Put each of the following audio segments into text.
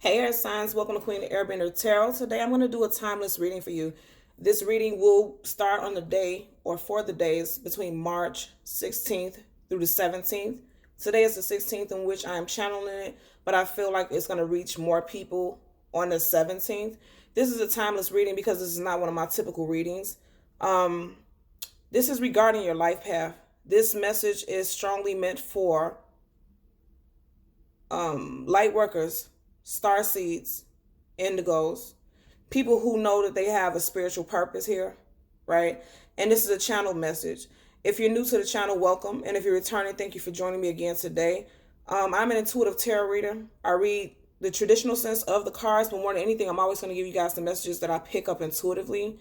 Hey air signs, welcome to Queen Airbender Tarot. Today I'm going to do a timeless reading for you. This reading will start on the day or for the days between March 16th through the 17th. Today is the 16th in which I am channeling it, but I feel like it's going to reach more people on the 17th. This is a timeless reading because this is not one of my typical readings. This is regarding your life path. This message is strongly meant for light workers, star seeds, indigos, people who know that they have a spiritual purpose here, right? And this is a channel message. If you're new to the channel, welcome. And if you're returning, thank you for joining me again today. I'm an intuitive tarot reader. I read the traditional sense of the cards, but more than anything, I'm always going to give you guys the messages that I pick up intuitively.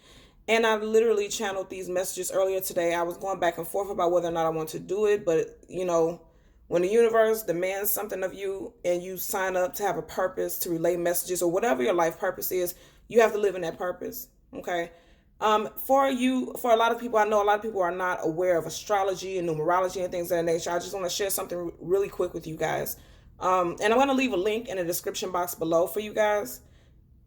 And I literally channeled these messages earlier today. I was going back and forth about whether or not I want to do it, but you know, when the universe demands something of you and you sign up to have a purpose to relay messages or whatever your life purpose is, you have to live in that purpose. Okay. For a lot of people, I know a lot of people are not aware of astrology and numerology and things of that nature. I just want to share something really quick with you guys. And I'm going to leave a link in the description box below for you guys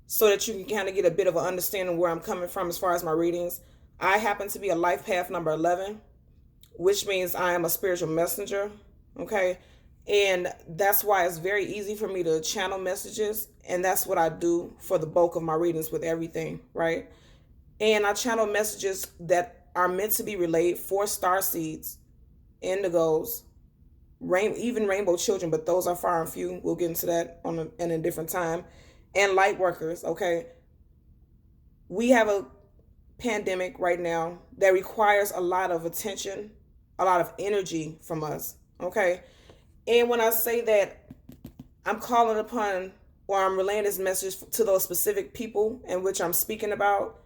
so that you can kind of get a bit of an understanding where I'm coming from as far as my readings. I happen to be a life path number 11, which means I am a spiritual messenger. Okay. And that's why it's very easy for me to channel messages. And that's what I do for the bulk of my readings with everything. Right. And I channel messages that are meant to be relayed for star seeds, indigos, even rainbow children, but those are far and few. We'll get into that in a different time. And light workers. Okay. We have a pandemic right now that requires a lot of attention, a lot of energy from us. Okay. And when I say that I'm calling upon or I'm relaying this message to those specific people in which I'm speaking about,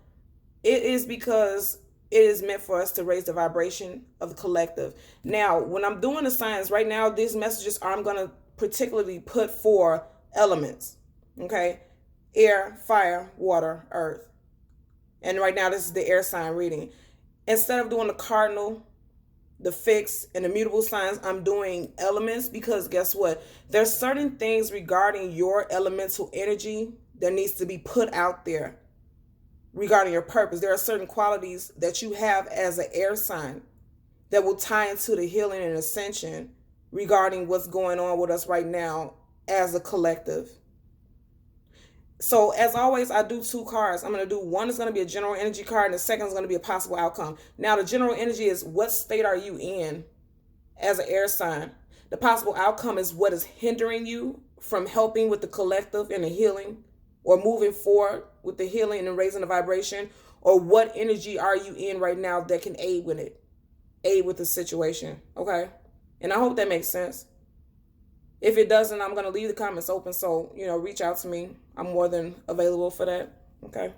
it is because it is meant for us to raise the vibration of the collective. Now, when I'm doing the science right now, these messages I'm going to particularly put for elements. Okay. Air, fire, water, earth. And right now, this is the air sign reading. Instead of doing the cardinal, the fixed, and the mutable signs, I'm doing elements because guess what? There's certain things regarding your elemental energy that needs to be put out there regarding your purpose. There are certain qualities that you have as an air sign that will tie into the healing and ascension regarding what's going on with us right now as a collective. So as always, I do two cards. I'm going to do one is going to be a general energy card and the second is going to be a possible outcome. Now, the general energy is what state are you in as an air sign? The possible outcome is what is hindering you from helping with the collective and the healing or moving forward with the healing and raising the vibration, or what energy are you in right now that can aid with it, aid with the situation. Okay. And I hope that makes sense. If it doesn't, I'm going to leave the comments open. So, reach out to me. I'm more than available for that. Okay.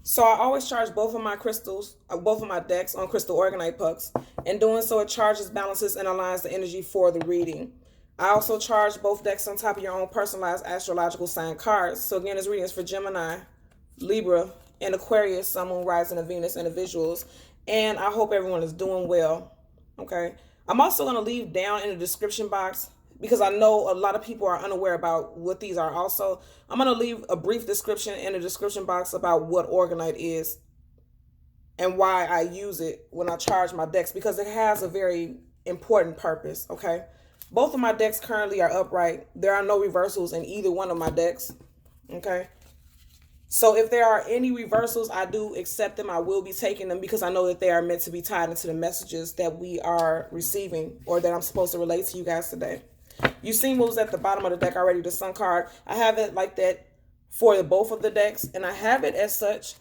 So I always charge both of my crystals, both of my decks on crystal Orgonite pucks. In doing so, it charges, balances, and aligns the energy for the reading. I also charge both decks on top of your own personalized astrological sign cards. So again, this reading is for Gemini, Libra, and Aquarius, Sun, Moon, Rising, and Venus individuals. And I hope everyone is doing well. Okay. I'm also going to leave down in the description box, because I know a lot of people are unaware about what these are also. I'm going to leave a brief description in the description box about what Orgonite is and why I use it when I charge my decks, because it has a very important purpose, okay? Both of my decks currently are upright. There are no reversals in either one of my decks, okay? So if there are any reversals, I do accept them. I will be taking them because I know that they are meant to be tied into the messages that we are receiving or that I'm supposed to relate to you guys today. You've seen what was at the bottom of the deck already, the Sun card. I have it like that for both of the decks, and I have it as such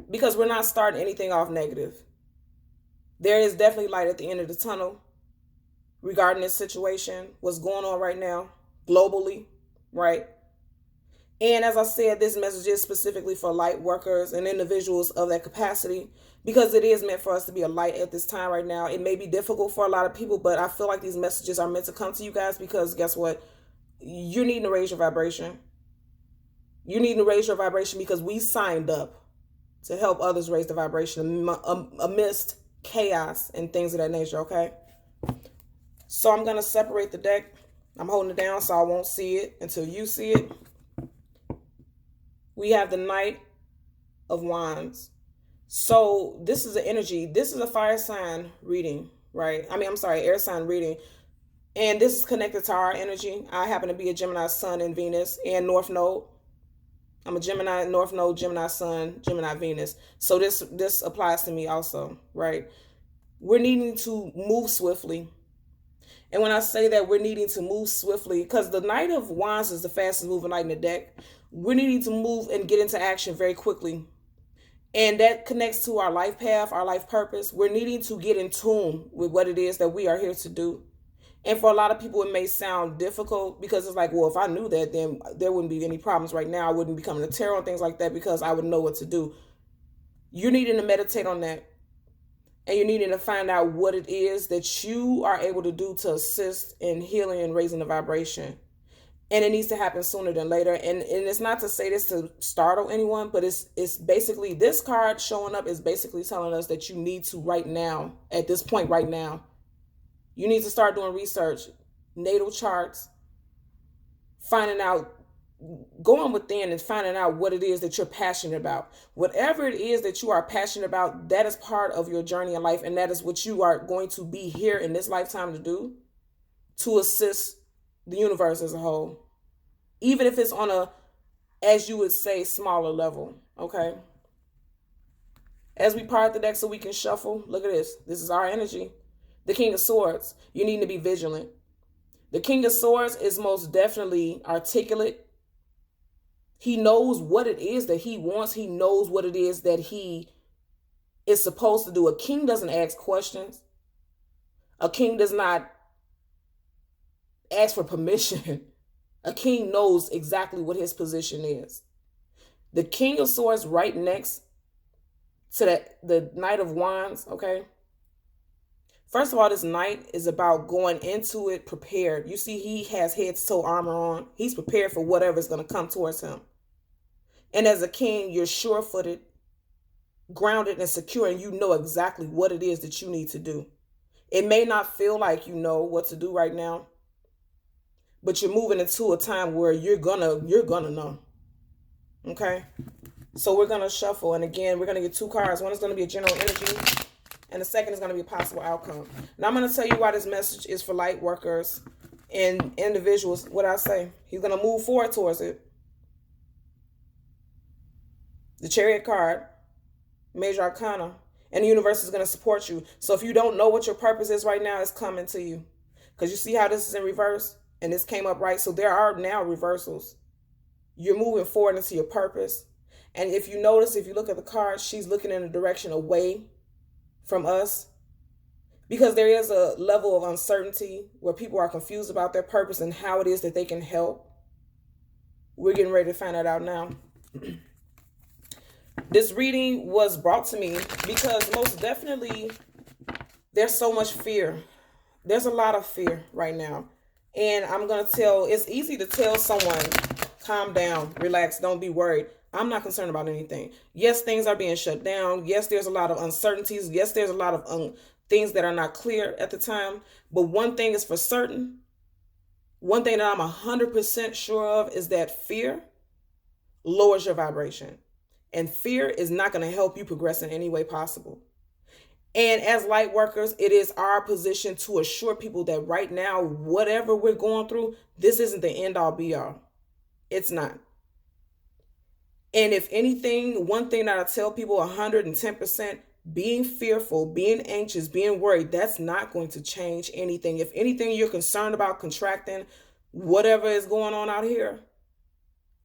because we're not starting anything off negative. There is definitely light at the end of the tunnel regarding this situation, what's going on right now globally, right? And as I said, this message is specifically for light workers and individuals of that capacity, because it is meant for us to be a light at this time right now. It may be difficult for a lot of people, but I feel like these messages are meant to come to you guys because guess what? You need to raise your vibration. You need to raise your vibration because we signed up to help others raise the vibration amidst chaos and things of that nature, okay? So I'm going to separate the deck I'm holding it down so I won't see it until you see it. We have the Knight of Wands. So this is an energy. This is a fire sign reading, right? I'm sorry, air sign reading. And this is connected to our energy. I happen to be a Gemini Sun and Venus and North Node. I'm a Gemini North Node, Gemini Sun, Gemini Venus. So this applies to me also, right? We're needing to move swiftly. And when I say that we're needing to move swiftly, because the Knight of Wands is the fastest moving knight in the deck, we're needing to move and get into action very quickly. And that connects to our life path, our life purpose. We're needing to get in tune with what it is that we are here to do. And for a lot of people, it may sound difficult because it's like, well, if I knew that, then there wouldn't be any problems right now. I wouldn't be coming to tarot and things like that because I would know what to do. You're needing to meditate on that. And you're needing to find out what it is that you are able to do to assist in healing and raising the vibration. And it needs to happen sooner than later. And it's not to say this to startle anyone, but it's basically, this card showing up is basically telling us that you need to right now, at this point right now, you need to start doing research, natal charts, finding out, going within and finding out what it is that you're passionate about. Whatever it is that you are passionate about, that is part of your journey in life. And that is what you are going to be here in this lifetime to do, to assist the universe as a whole. Even if it's on a, as you would say, smaller level, okay? As we part the deck so we can shuffle, look at this. This is our energy. The King of Swords, you need to be vigilant. The King of Swords is most definitely articulate. He knows what it is that he wants. He knows what it is that he is supposed to do. A king doesn't ask questions. A king does not ask for permission. A king knows exactly what his position is. The King of Swords right next to the Knight of Wands, okay? First of all, this knight is about going into it prepared. You see, he has head to toe armor on. He's prepared for whatever is going to come towards him. And as a king, you're sure-footed, grounded, and secure, and you know exactly what it is that you need to do. It may not feel like you know what to do right now, but you're moving into a time where you're gonna know. Okay? So we're gonna shuffle, and again, we're gonna get two cards. One is gonna be a general energy, and the second is gonna be a possible outcome. Now I'm gonna tell you why this message is for light workers and individuals. What I say, he's gonna move forward towards it. The Chariot card, Major Arcana, and the universe is gonna support you. So if you don't know what your purpose is right now, it's coming to you. Because you see how this is in reverse? And this came up right. So there are now reversals. You're moving forward into your purpose. And if you notice, if you look at the card, she's looking in a direction away from us. Because there is a level of uncertainty where people are confused about their purpose and how it is that they can help. We're getting ready to find that out now. This reading was brought to me because most definitely there's so much fear. There's a lot of fear right now. And I'm going to it's easy to tell someone, calm down, relax, don't be worried. I'm not concerned about anything. Yes, things are being shut down. Yes, there's a lot of uncertainties. Yes, there's a lot of things that are not clear at the time. But one thing is for certain. One thing that I'm 100% sure of is that fear lowers your vibration. And fear is not going to help you progress in any way possible. And as light workers, it is our position to assure people that right now, whatever we're going through, this isn't the end all be all. It's not. And if anything, one thing that I tell people 110%, being fearful, being anxious, being worried, that's not going to change anything. If anything, you're concerned about contracting whatever is going on out here,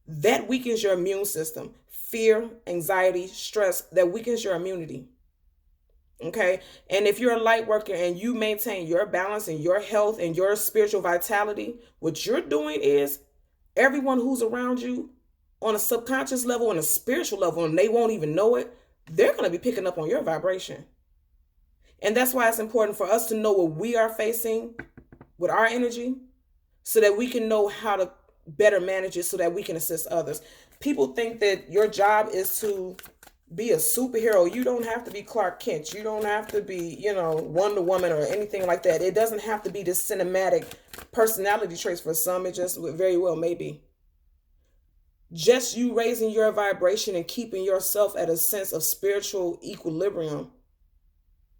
that weakens your immune system. Fear, anxiety, stress, that weakens your immunity. Okay. And if you're a light worker and you maintain your balance and your health and your spiritual vitality, what you're doing is everyone who's around you on a subconscious level, on a spiritual level, and they won't even know it, they're going to be picking up on your vibration. And that's why it's important for us to know what we are facing with our energy so that we can know how to better manage it so that we can assist others. People think that your job is to be a superhero. You don't have to be Clark Kent. You don't have to be, Wonder Woman or anything like that. It doesn't have to be this cinematic personality traits. For some, it just very well may be. Just you raising your vibration and keeping yourself at a sense of spiritual equilibrium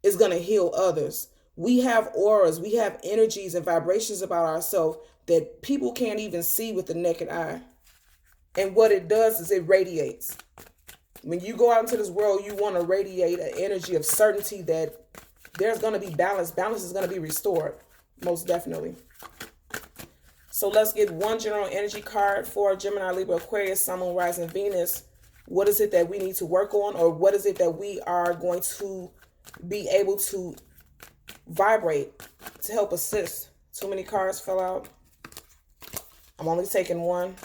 is going to heal others. We have auras, we have energies and vibrations about ourselves that people can't even see with the naked eye. And what it does is it radiates. When you go out into this world, you want to radiate an energy of certainty that there's going to be balance. Balance is going to be restored, most definitely. So let's get one general energy card for Gemini, Libra, Aquarius, Sun, Moon, Rising, Venus. What is it that we need to work on, or what is it that we are going to be able to vibrate to help assist? Too many cards fell out. I'm only taking one.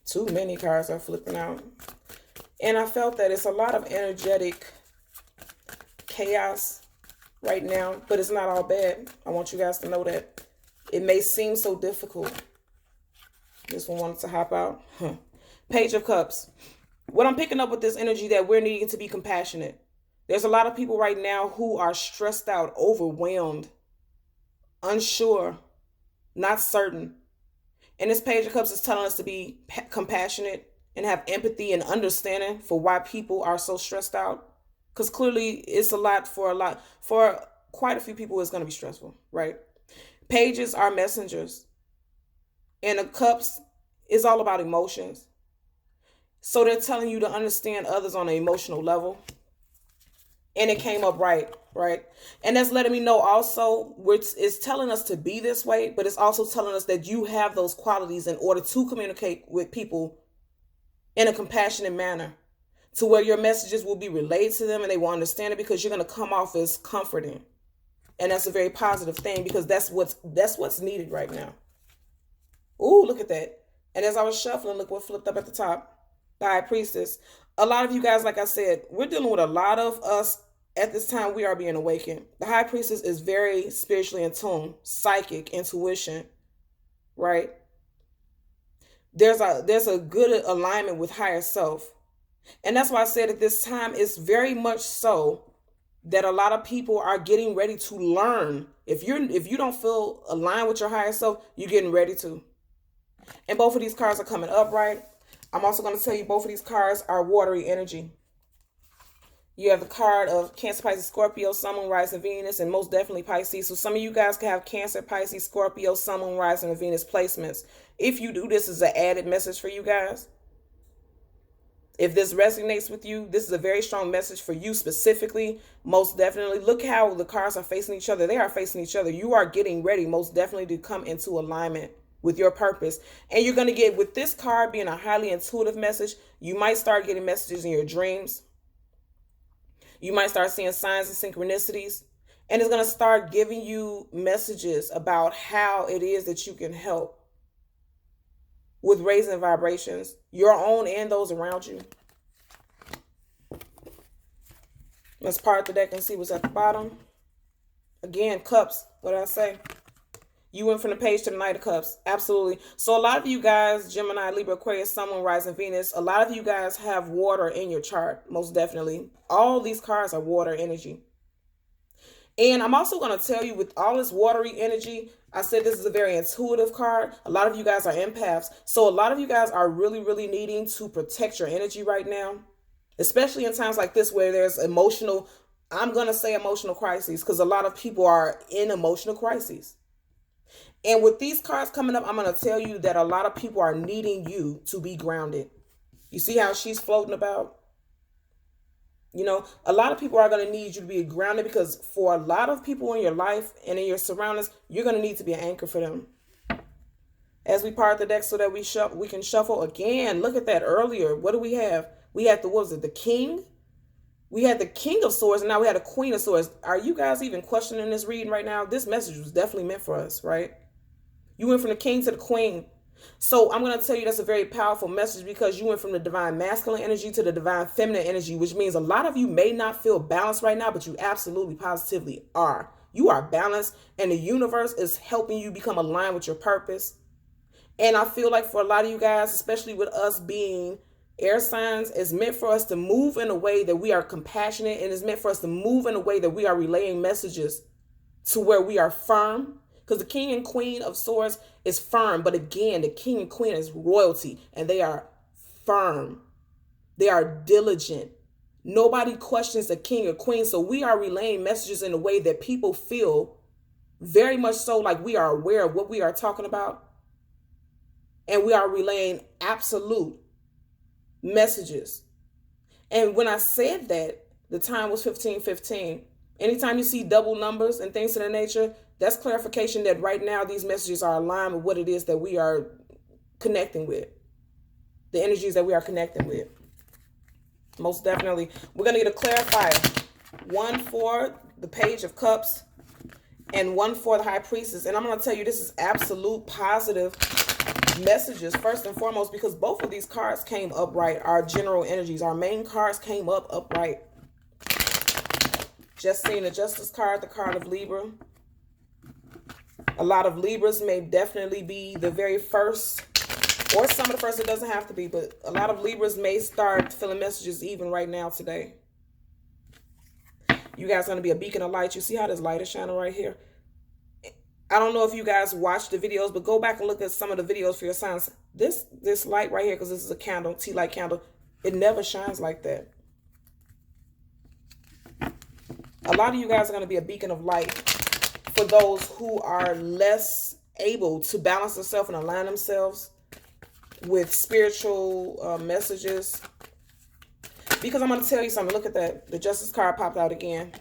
Too many cards are flipping out. And I felt that it's a lot of energetic chaos right now, but it's not all bad. I want you guys to know that. It may seem so difficult. This one wanted to hop out. Page of Cups. What I'm picking up with this energy, that we're needing to be compassionate. There's a lot of people right now who are stressed out, overwhelmed, unsure, not certain. And this Page of Cups is telling us to be compassionate and have empathy and understanding for why people are so stressed out. Because clearly it's for quite a few people, it's going to be stressful, right? Pages are messengers. And the Cups is all about emotions. So they're telling you to understand others on an emotional level. And it came up right? And that's letting me know also, it's telling us to be this way, but it's also telling us that you have those qualities in order to communicate with people in a compassionate manner, to where your messages will be relayed to them and they will understand it, because you're going to come off as comforting. And that's a very positive thing, because that's what's needed right now. Ooh, look at that. And as I was shuffling, look what flipped up at the top. The High Priestess. A lot of you guys, like I said, we're dealing with a lot of us at this time. We are being awakened. The High Priestess is very spiritually in tune, psychic, intuition, right? There's a good alignment with higher self. And that's why I said at this time, it's very much so that a lot of people are getting ready to learn. If you don't feel aligned with your higher self, you're getting ready to. And both of these cards are coming up, right? I'm also going to tell you both of these cards are watery energy. You have the card of Cancer, Pisces, Scorpio, Sun, Moon, Rising, Venus, and most definitely Pisces. So some of you guys can have Cancer, Pisces, Scorpio, Sun, Moon, Rising, and Venus placements. If you do, this is an added message for you guys. If this resonates with you, this is a very strong message for you specifically. Most definitely. Look how the cards are facing each other. They are facing each other. You are getting ready, most definitely, to come into alignment with your purpose. And you're going to get, with this card being a highly intuitive message, you might start getting messages in your dreams. You might start seeing signs and synchronicities. And it's going to start giving you messages about how it is that you can help with raising vibrations, your own and those around you. Let's part the deck and see what's at the bottom. Again, Cups. What did I say? You went from the Page to the Knight of Cups. Absolutely. So a lot of you guys, Gemini, Libra, Aquarius, Sun, Moon, Rising, Venus, a lot of you guys have water in your chart, most definitely. All these cards are water energy. And I'm also going to tell you, with all this watery energy, I said this is a very intuitive card. A lot of you guys are empaths. So a lot of you guys are really, really needing to protect your energy right now, especially in times like this where there's emotional, I'm going to say emotional crises, because a lot of people are in emotional crises. And with these cards coming up, I'm going to tell you that a lot of people are needing you to be grounded. You see how she's floating about? You know, a lot of people are going to need you to be grounded, because for a lot of people in your life and in your surroundings, you're going to need to be an anchor for them. As we part the deck so that we can shuffle again. Look at that earlier. What do we have? We had the King. We had the King of Swords, and now we had a Queen of Swords. Are you guys even questioning this reading right now? This message was definitely meant for us, right? You went from the King to the Queen. So I'm going to tell you that's a very powerful message, because you went from the divine masculine energy to the divine feminine energy, which means a lot of you may not feel balanced right now, but you absolutely positively are. You are balanced, and the universe is helping you become aligned with your purpose. And I feel like for a lot of you guys, especially with us being air signs, it's meant for us to move in a way that we are compassionate, and it's meant for us to move in a way that we are relaying messages to where we are firm. Because the king and queen of swords is firm. But again, the king and queen is royalty. And they are firm. They are diligent. Nobody questions the king or queen. So we are relaying messages in a way that people feel very much so like we are aware of what we are talking about. And we are relaying absolute messages. And when I said that, the time was 15:15. Anytime you see double numbers and things of that nature, that's clarification that right now these messages are aligned with what it is that we are connecting with. The energies that we are connecting with. Most definitely. We're going to get a clarifier. One for the Page of Cups and one for the High Priestess. And I'm going to tell you this is absolute positive messages first and foremost because both of these cards came upright. Our general energies, our main cards came up upright. Just seeing the Justice card, the card of Libra. A lot of Libras may definitely be the very first, or some of the first. It doesn't have to be, but a lot of Libras may start feeling messages even right now today. You guys are going to be a beacon of light. You see how this light is shining right here? I don't know if you guys watch the videos, but go back and look at some of the videos for your signs. This light right here, because this is a candle, tea light candle, it never shines like that. A lot of you guys are going to be a beacon of light for those who are less able to balance themselves and align themselves with spiritual messages. Because I'm going to tell you something. Look at that. The Justice card popped out again.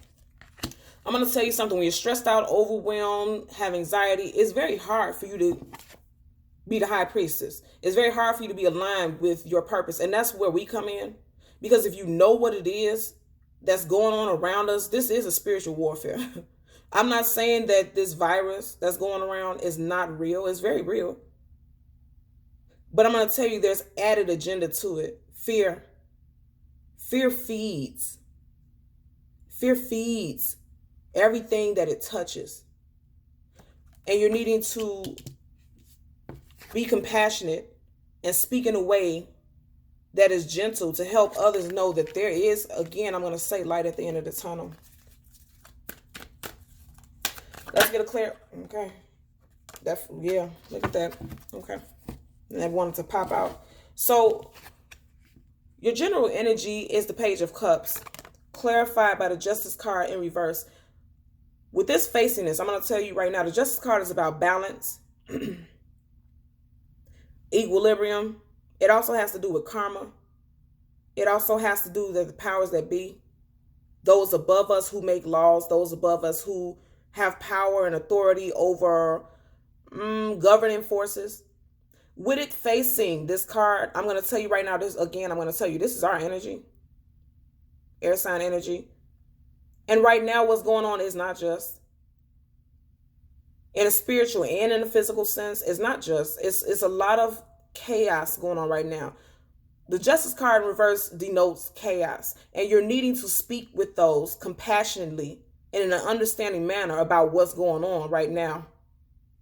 I'm going to tell you something. When you're stressed out, overwhelmed, have anxiety, it's very hard for you to be the High Priestess. It's very hard for you to be aligned with your purpose. And that's where we come in. Because if you know what it is that's going on around us, this is a spiritual warfare. I'm not saying that this virus that's going around is not real. It's very real. But I'm going to tell you there's added agenda to it. Fear. Fear feeds. Fear feeds everything that it touches. And you're needing to be compassionate and speak in a way that is gentle to help others know that there is, again, I'm going to say light at the end of the tunnel. Let's get a clear, okay. Yeah, look at that. Okay. And I wanted to pop out. So your general energy is the Page of Cups, clarified by the Justice card in reverse. With this facing this, I'm going to tell you right now, the Justice card is about balance, equilibrium. It also has to do with karma. It also has to do with the powers that be, those above us who make laws, those above us who have power and authority over governing forces. With it facing this card, I'm going to tell you right now, this again, I'm going to tell you, this is our energy, air sign energy. And right now what's going on is not just. In a spiritual and in a physical sense, it's not just. It's a lot of chaos going on right now. The Justice card in reverse denotes chaos. And you're needing to speak with those compassionately and in an understanding manner about what's going on right now.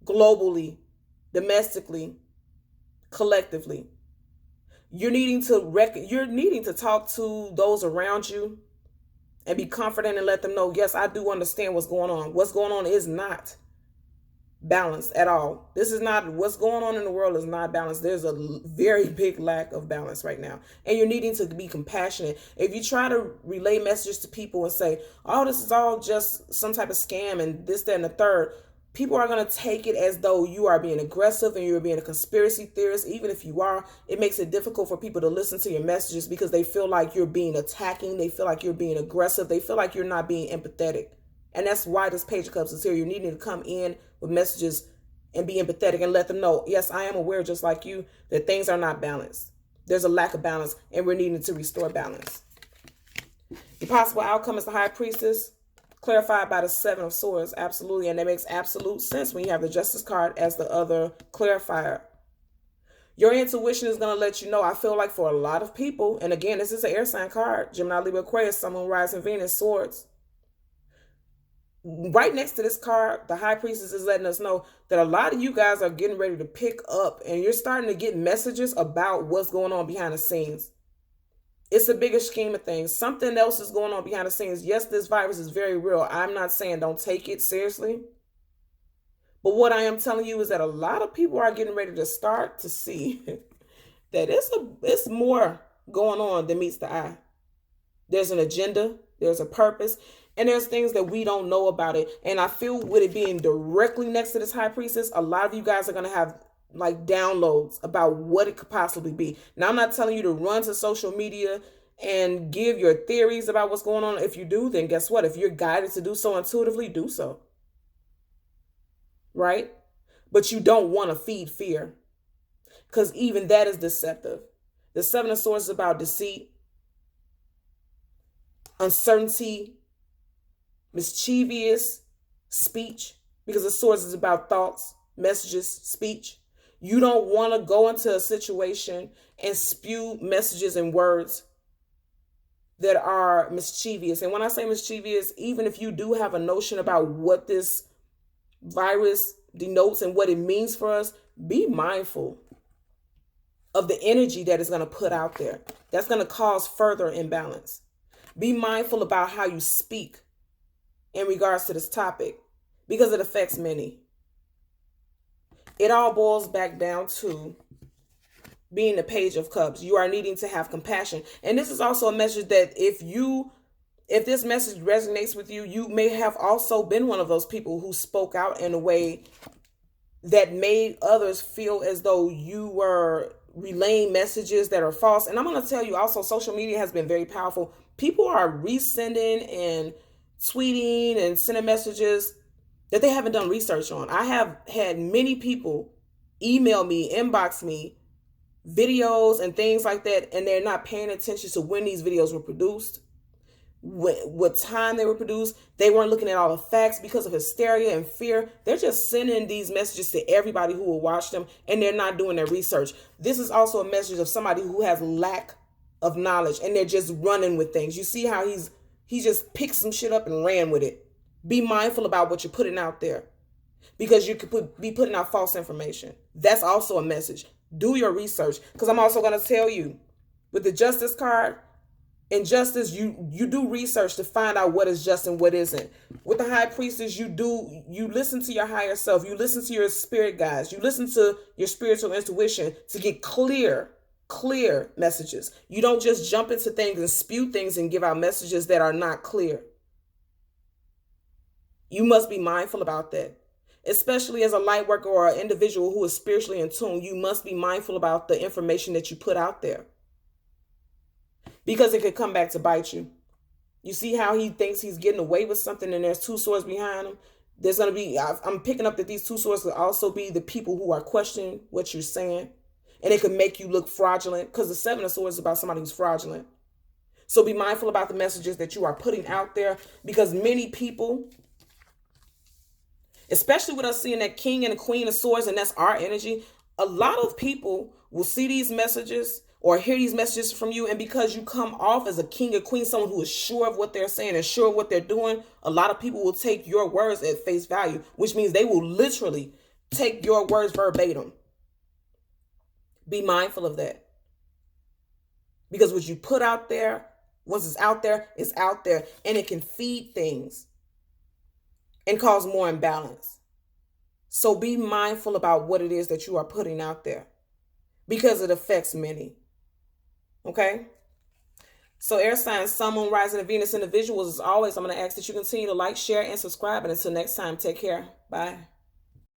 Globally, domestically, collectively. You're needing to talk to those around you and be confident and let them know, yes, I do understand what's going on. What's going on is not balanced at all. This is not, what's going on in the world is not balanced. There's a very big lack of balance right now. And you're needing to be compassionate. If you try to relay messages to people and say, oh, this is all just some type of scam and this, that, and the third, people are going to take it as though you are being aggressive and you're being a conspiracy theorist. Even if you are, it makes it difficult for people to listen to your messages because they feel like you're being attacking. They feel like you're being aggressive. They feel like you're not being empathetic. And that's why this Page of Cups is here. You're needing to come in with messages and be empathetic and let them know, yes, I am aware just like you that things are not balanced. There's a lack of balance and we're needing to restore balance. The possible outcome is the High Priestess, clarified by the Seven of Swords. Absolutely. And that makes absolute sense when you have the Justice card as the other clarifier. Your intuition is going to let you know, I feel like for a lot of people, and again, this is an air sign card, Gemini, Libra, Aquarius, Sun, Moon, Rising, Venus, Swords. Right next to this card, the High Priestess is letting us know that a lot of you guys are getting ready to pick up and you're starting to get messages about what's going on behind the scenes. It's a bigger scheme of things. Something else is going on behind the scenes. Yes, this virus is very real. I'm not saying don't take it seriously. But what I am telling you is that a lot of people are getting ready to start to see that it's more going on than meets the eye. There's an agenda, there's a purpose, and there's things that we don't know about it. And I feel with it being directly next to this high priestess, a lot of you guys are going to have like downloads about what it could possibly be. Now, I'm not telling you to run to social media and give your theories about what's going on. If you do, then guess what? If you're guided to do so intuitively, do so. Right? But you don't want to feed fear, because even that is deceptive. The Seven of Swords is about deceit, uncertainty, mischievous speech, because the Swords is about thoughts, messages, speech. You don't want to go into a situation and spew messages and words that are mischievous. And when I say mischievous, even if you do have a notion about what this virus denotes and what it means for us, be mindful of the energy that is going to put out there. That's going to cause further imbalance. Be mindful about how you speak in regards to this topic, because it affects many. It all boils back down to being the Page of Cups. You are needing to have compassion. And this is also a message that if this message resonates with you, you may have also been one of those people who spoke out in a way that made others feel as though you were relaying messages that are false. And I'm going to tell you also, social media has been very powerful. People are resending and tweeting and sending messages that they haven't done research on. I have had many people email me, inbox me videos and things like that, and they're not paying attention to when these videos were produced, what time they were produced. They weren't looking at all the facts because of hysteria and fear. They're just sending these messages to everybody who will watch them, and they're not doing their research. This is also a message of somebody who has lack of knowledge, and they're just running with things. You see how he just picked some shit up and ran with it. Be mindful about what you're putting out there, because you could be putting out false information. That's also a message. Do your research, because I'm also going to tell you, with the Justice card, in Justice, you do research to find out what is just and what isn't. With the High Priestess, you listen to your higher self. You listen to your spirit guides. You listen to your spiritual intuition to get clear messages. You don't just jump into things and spew things and give out messages that are not clear. You must be mindful about that. Especially as a light worker or an individual who is spiritually in tune, you must be mindful about the information that you put out there, because it could come back to bite you. You see how he thinks he's getting away with something, and there's two swords behind him. There's going to be, I'm picking up that these two swords could also be the people who are questioning what you're saying, and it could make you look fraudulent, because the Seven of Swords is about somebody who's fraudulent. So be mindful about the messages that you are putting out there, because many people, especially with us seeing that King and the Queen of Swords, and that's our energy, a lot of people will see these messages or hear these messages from you, and because you come off as a king or queen, someone who is sure of what they're saying and sure of what they're doing, a lot of people will take your words at face value, which means they will literally take your words verbatim. Be mindful of that, because what you put out there, once it's out there, and it can feed things and cause more imbalance. So be mindful about what it is that you are putting out there, because it affects many. Okay? So air signs, sun, moon, rising, and Venus individuals, as always, I'm going to ask that you continue to like, share, and subscribe. And until next time, take care. Bye.